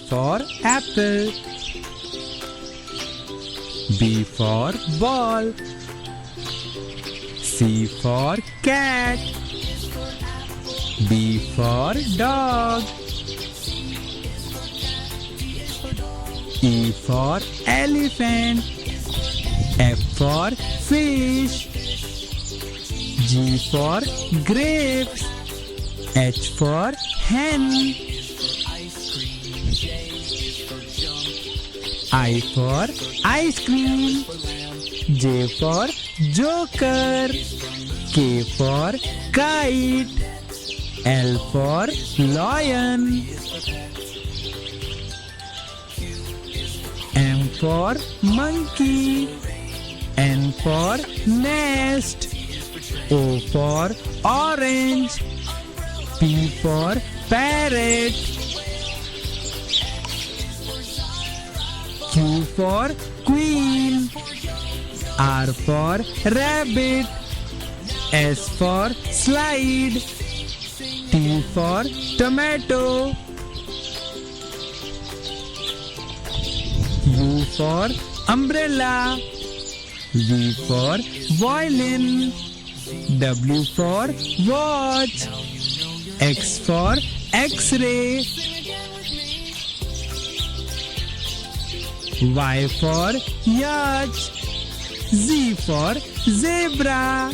for apple. B for ball. C for cat. D for dog. E for elephant. F for fish. G for grapes. H for hen. I for ice cream. J for joker. K for kite. L for lion. M for monkey. N for nest. O for orange. P for parrot. Q for queen. R for rabbit. S for slide. T for tomato. U for umbrella. V for violin. W for watch. X for X-ray. Y for yacht. Z for zebra.